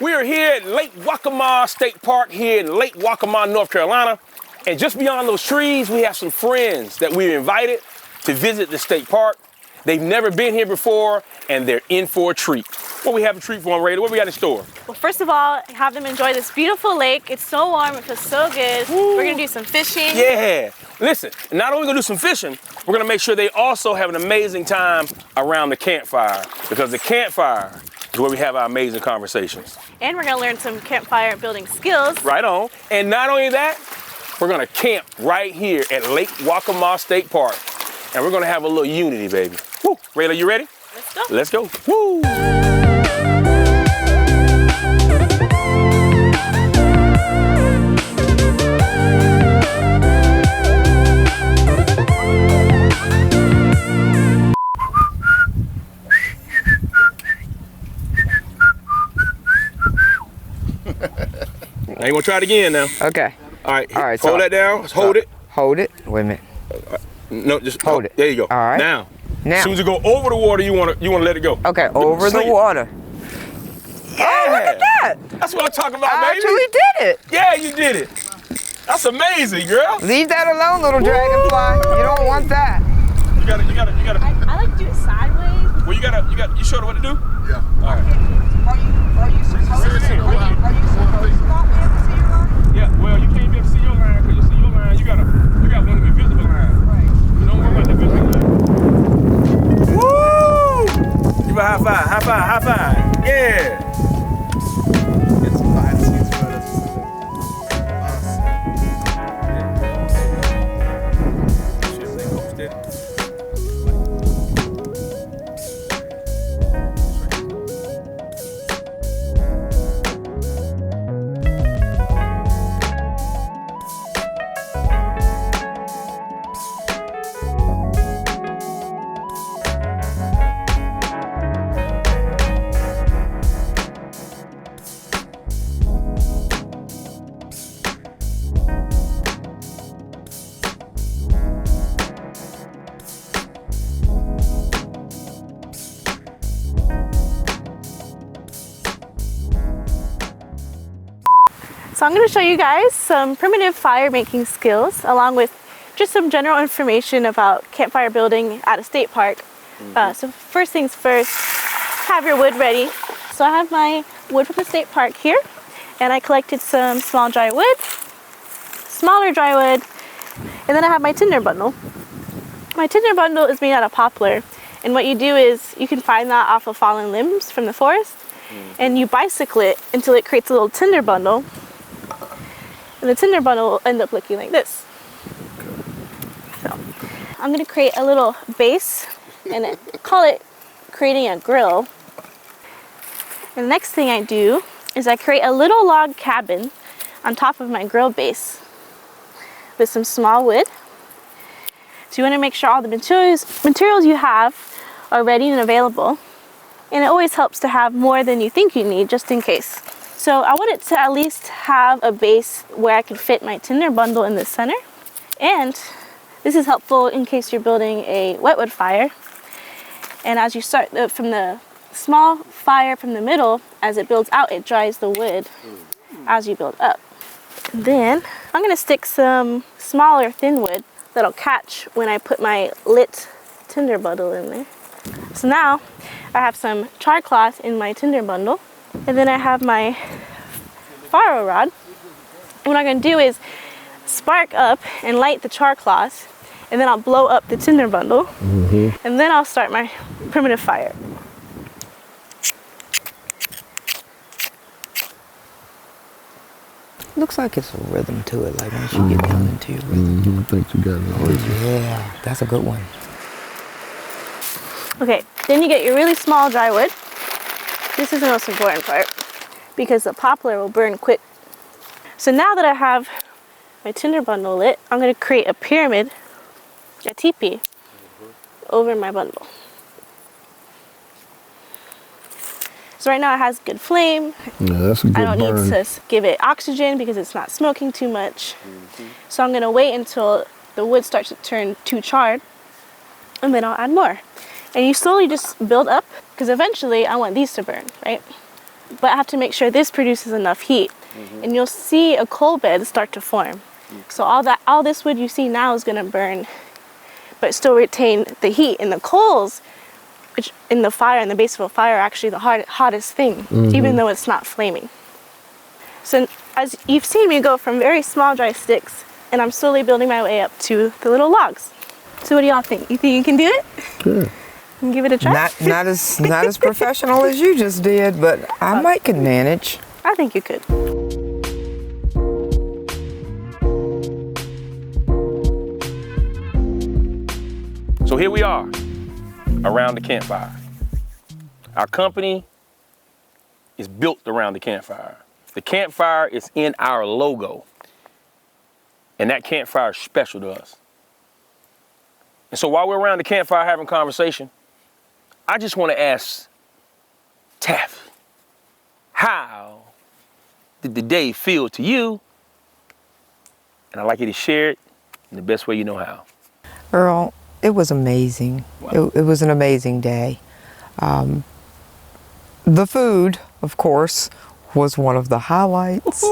We are here at Lake Waccamaw State Park here in Lake Waccamaw, North Carolina. And just beyond those trees, we have some friends that we've invited to visit the state park. They've never been here before, and they're in for a treat. What we have a treat for them, Raider? What we got in store? Well, first of all, have them enjoy this beautiful lake. It's so warm, it feels so good. Woo. We're gonna do some fishing. Yeah. Listen, not only gonna do some fishing, we're gonna make sure they also have an amazing time around the campfire, because the campfire is where we have our amazing conversations. And we're gonna learn some campfire building skills. Right on. And not only that, we're gonna camp right here at Lake Waccamaw State Park. And we're gonna have a little unity, baby. Woo. Rayla, you ready? Let's go. Let's go. Woo. Now you gonna try it again now? Okay. All right. Hold that down. Hold it. Hold it. Wait a minute. No, just hold it. There you go. All right. Now. As soon as you go over the water, you wanna let it go. Okay. Over the water. Yeah. Oh, look at that. That's what I'm talking about, I baby. actually did it. Yeah, you did it. That's amazing, girl. Leave that alone, little dragonfly. You don't want that. You gotta. I like to do it sideways. Well, you showed her what to do? Yeah. All right. Are you supposed to not be able to see your line? Yeah, well, you can't be able to see your line, because you see your line, you got one of the invisible lines. Right. You don't worry about the invisible line. Woo! Give a high five, high five, high five. Yeah. It's behind the scenes for us. So I'm going to show you guys some primitive fire making skills, along with just some general information about campfire building at a state park. So first things first, have your wood ready. So I have my wood from the state park here, and I collected some small dry wood, smaller dry wood, and then I have my tinder bundle. My tinder bundle is made out of poplar, and what you do is you can find that off of fallen limbs from the forest, and you bicycle it until it creates a little tinder bundle. And the tinder bundle will end up looking like this. So I'm gonna create a little base and call it creating a grill. And the next thing I do is I create a little log cabin on top of my grill base with some small wood. So you wanna make sure all the materials you have are ready and available. And it always helps to have more than you think you need, just in case. So I wanted to at least have a base where I could fit my tinder bundle in the center. And this is helpful in case you're building a wetwood fire. And as you start from the small fire from the middle, as it builds out, it dries the wood as you build up. And then I'm gonna stick some smaller thin wood that'll catch when I put my lit tinder bundle in there. So now I have some char cloth in my tinder bundle. And then I have my fire rod. And what I'm going to do is spark up and light the char cloth, and then I'll blow up the tinder bundle, and then I'll start my primitive fire. Looks like it's a rhythm to it, like once you get down into your rhythm. I think you got it. Yeah, that's a good one. Okay, then you get your really small dry wood. This is the most important part, because the poplar will burn quick. So now that I have my tinder bundle lit, I'm going to create a pyramid, a teepee, over my bundle. So right now it has good flame. Yeah, that's a good I don't burn. need to give it oxygen because it's not smoking too much. So I'm going to wait until the wood starts to turn too charred, and then I'll add more. And you slowly just build up, because eventually I want these to burn, right? but I have to make sure this produces enough heat. And you'll see a coal bed start to form. So all this wood you see now is gonna burn, but still retain the heat. And the coals, which in the fire, in the base of a fire, are actually the hottest thing, even though it's not flaming. So as you've seen me go from very small dry sticks, and I'm slowly building my way up to the little logs. So what do y'all think? You think you can do it? Good. And give it a try? Not as professional as you just did, but I might could manage. I think you could. So here we are, around the campfire. Our company is built around the campfire. The campfire is in our logo, and that campfire is special to us. And so while we're around the campfire having conversation, I just want to ask Taff, how did the day feel to you? And I'd like you to share it in the best way you know how. Earl, it was amazing. Wow. It was an amazing day. The food, of course, was one of the highlights.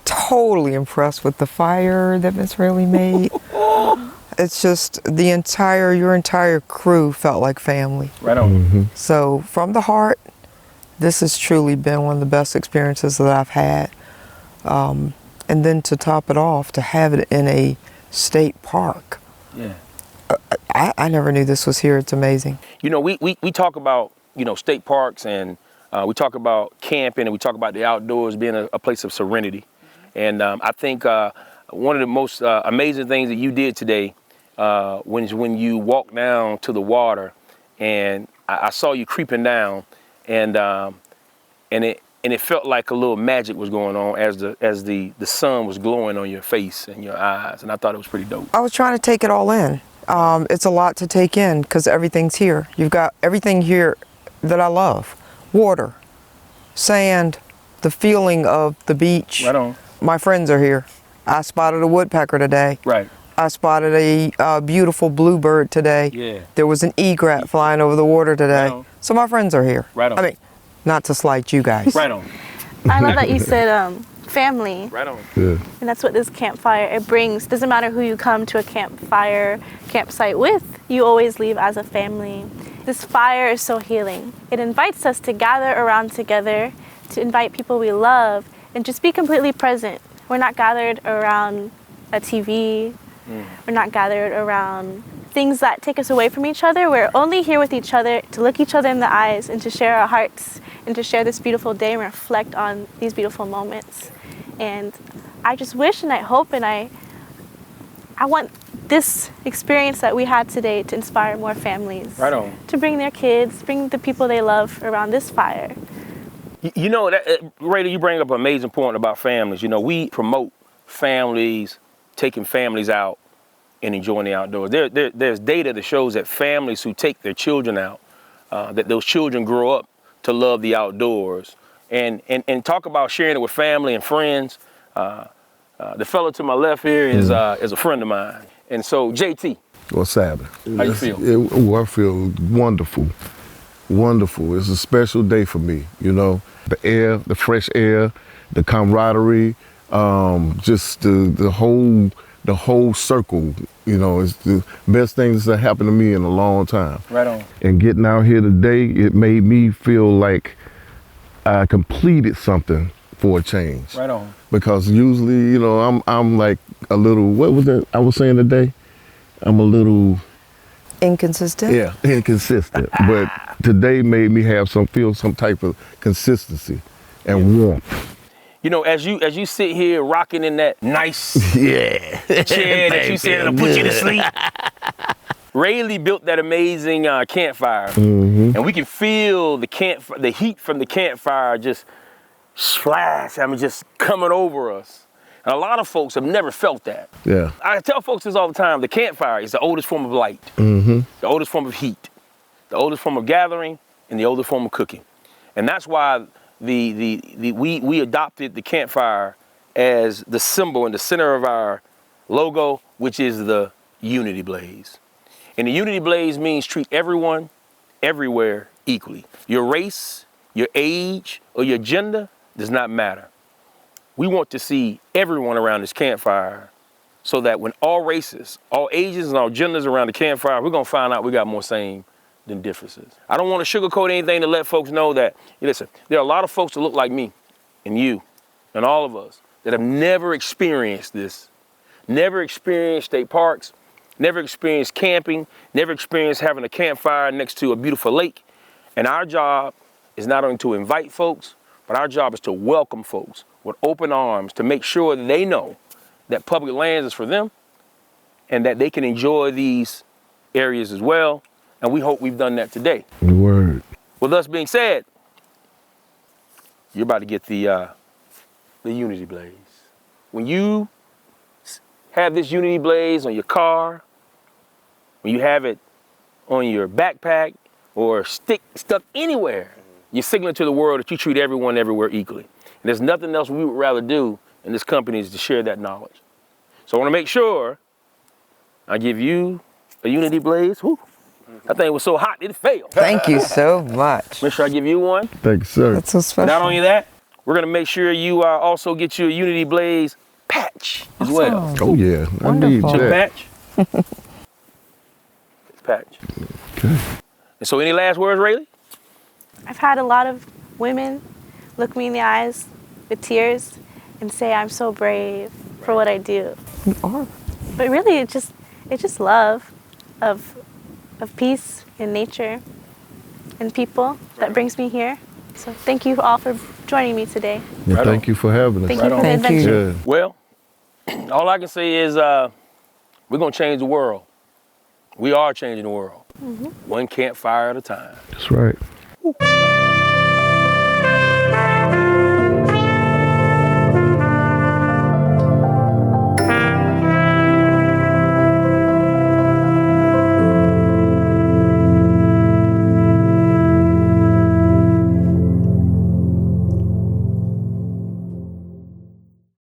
Totally impressed with the fire that Miss Rayleigh made. It's just your entire crew felt like family. Right on. So from the heart, this has truly been one of the best experiences that I've had. And then to top it off, to have it in a state park. Yeah. I never knew this was here. It's amazing. You know, we talk about, state parks, and we talk about camping, and we talk about the outdoors being a place of serenity. And I think one of the most amazing things that you did today when you walked down to the water, and I saw you creeping down, and it felt like a little magic was going on as the sun was glowing on your face and your eyes, and I thought it was pretty dope. I was trying to take it all in. It's a lot to take in because everything's here. You've got everything here that I love. Water, sand, the feeling of the beach. Right on. My friends are here. I spotted a woodpecker today. Right. I spotted a beautiful bluebird today. Yeah. There was an egret flying over the water today. Right on. So my friends are here. Right on. I mean, not to slight you guys. Right on. I love that you said family. Right on. Good. And that's what this campfire, it brings. Doesn't matter who you come to a campsite with, you always leave as a family. This fire is so healing. It invites us to gather around together, to invite people we love, and just be completely present. We're not gathered around a TV. We're not gathered around things that take us away from each other. We're only here with each other to look each other in the eyes and to share our hearts and to share this beautiful day and reflect on these beautiful moments. And I just wish and I hope and I want this experience that we had today to inspire more families. Right on. To bring their kids, bring the people they love around this fire. You know, Rayleigh, you bring up an amazing point about families. You know, we promote families, taking families out and enjoying the outdoors. There's data that shows that families who take their children out, that those children grow up to love the outdoors. And talk about sharing it with family and friends. The fellow to my left here is a friend of mine. And so, JT. What's happening? How you feel? I feel wonderful. Wonderful. It's a special day for me, The air, the fresh air, the camaraderie, just the whole circle, it's the best things that happened to me in a long time. Right on. And getting out here today, it made me feel like I completed something for a change. Right on. Because usually, I'm like a little, what was that I was saying today? I'm a little... Inconsistent? Yeah, inconsistent. But today made me feel some type of consistency and warmth. As you sit here rocking in that nice chair that you said it'll put you to sleep, Rayleigh built that amazing campfire, and we can feel the heat from the campfire just splash. just coming over us. And a lot of folks have never felt that. Yeah. I tell folks this all the time. The campfire is the oldest form of light, the oldest form of heat, the oldest form of gathering, and the oldest form of cooking. And that's why we adopted the campfire as the symbol in the center of our logo, which is the unity blaze. And the unity blaze means treat everyone, everywhere equally. Your race, your age, or your gender does not matter. We want to see everyone around this campfire so that when all races, all ages, and all genders around the campfire, we're gonna find out we got more same than differences. I don't want to sugarcoat anything to let folks know that, listen, there are a lot of folks that look like me and you and all of us that have never experienced this, never experienced state parks, never experienced camping, never experienced having a campfire next to a beautiful lake. And our job is not only to invite folks, but our job is to welcome folks with open arms to make sure that they know that public lands is for them and that they can enjoy these areas as well. And we hope we've done that today. Word. With us being said, you're about to get the Unity Blaze. When you have this Unity Blaze on your car, when you have it on your backpack or stuck anywhere, you're signaling to the world that you treat everyone everywhere equally. And there's nothing else we would rather do in this company is to share that knowledge. So I want to make sure I give you a Unity Blaze. Whew. That thing was so hot, it failed. Thank you so much. Make sure I give you one. Thank you, sir. That's so special. Not only that, we're gonna make sure you also get you a Unity Blaze patch as well. Awesome. Oh yeah, I need Wonderful. that. Patch. Patch. Okay. And so any last words, Rayleigh? I've had a lot of women look me in the eyes with tears and say I'm so brave for what I do. You are. But really, it's just love of peace and nature and people that brings me here. So thank you all for joining me today. Well, Right thank on. you for having us. Thank you for the Thank you. adventure. Yeah. Well, all I can say is we're gonna change the world. We are changing the world. One campfire at a time. That's right.